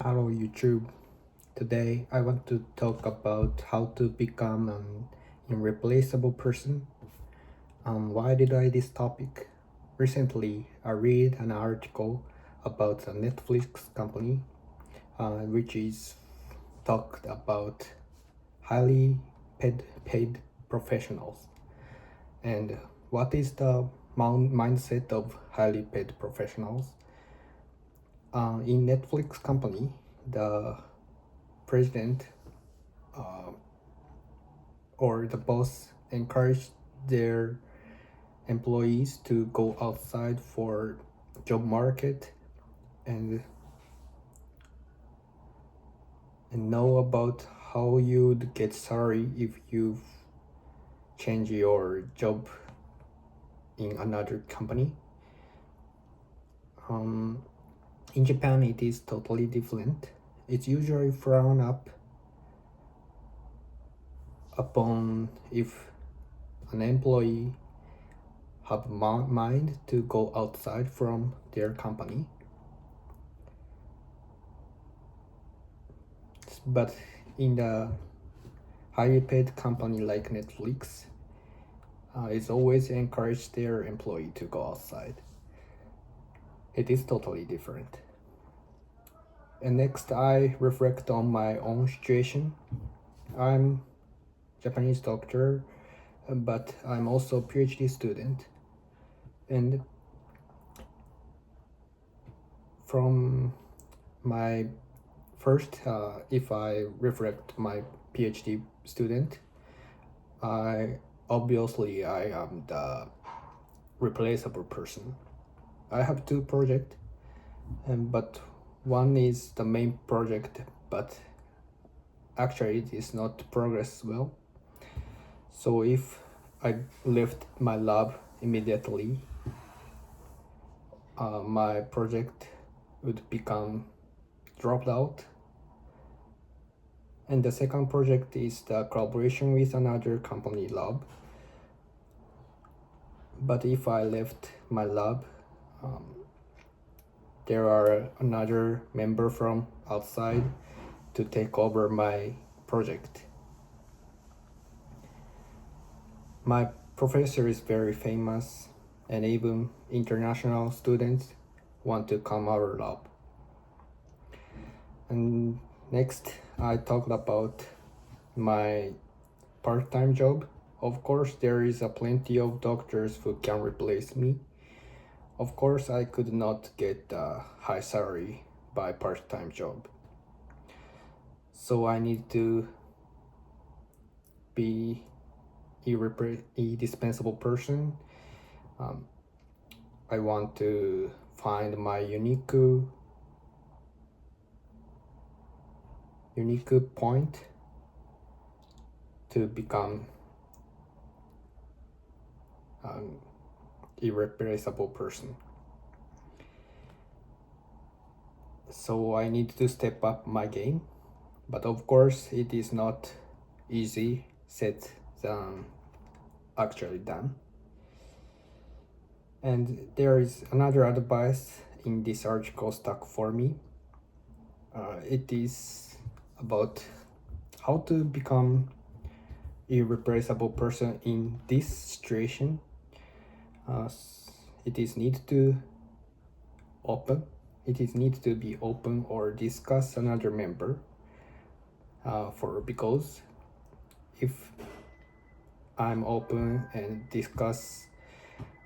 Hello YouTube. Today I want to talk about how to become an irreplaceable person. Why did I this topic? Recently I read an article about a Netflix company which is talked about highly paid professionals. And what is the mindset of highly paid professionals? In Netflix company, the president or the boss encourage their employees to go outside for job market and know about how you'd get salary if you change your job in another company. In Japan it is totally different. It's usually frowned upon if an employee have mind to go outside from their company. But in the highly paid company like Netflix, it's always encourage their employee to go outside. It is totally different. And next I reflect on my own situation. I'm Japanese doctor, but I'm also a PhD student. And from my first, if I reflect my PhD student, obviously I am the replaceable person. I have two projects, but one is the main project, but actually it is not progress well. So if I left my lab immediately, my project would become dropped out. And the second project is the collaboration with another company lab. But if I left my lab, there are another member from outside to take over my project. My professor is very famous and even international students want to come our lab. And next I talked about my part-time job. Of course there is a plenty of doctors who can replace me. Of course I could not get a high salary by part-time job. So I need to be indispensable person. I want to find my unique point to become an irreplaceable person. So I need to step up my game, but of course it is not easy said than actually done. And there is another advice in this article stuck for me. It is about how to become irreplaceable person in this situation. It is need to be open or discuss another member because if I'm open and discuss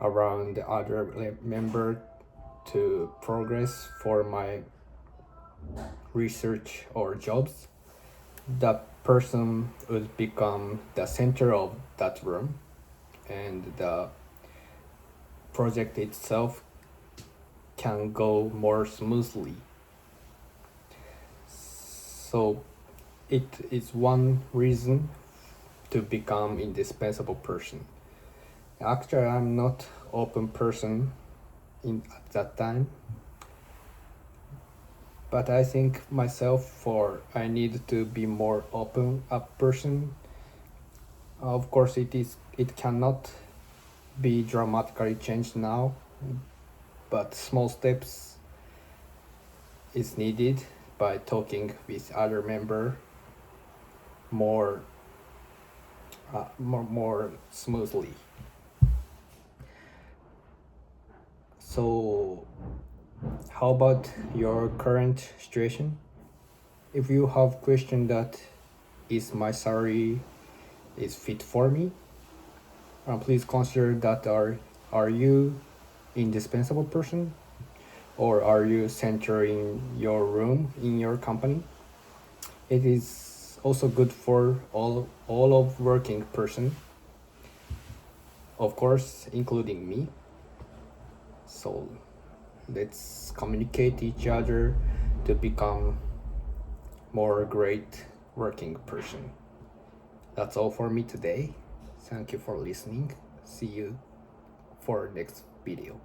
around the other member to progress for my research or jobs, that person would become the center of that room and the project itself can go more smoothly. So it is one reason to become indispensable person. Actually, I'm not open person at that time, but I think myself I need to be more open up person. Of course, it cannot be dramatically changed now, but small steps is needed by talking with other member more more smoothly. So how about your current situation? If you have question that is my salary is fit for me, please consider that are you indispensable person, or are you centering your room in your company? It is also good for all of working person, of course, including me. So let's communicate each other to become more great working person. That's all for me today. Thank you for listening. See you for next video.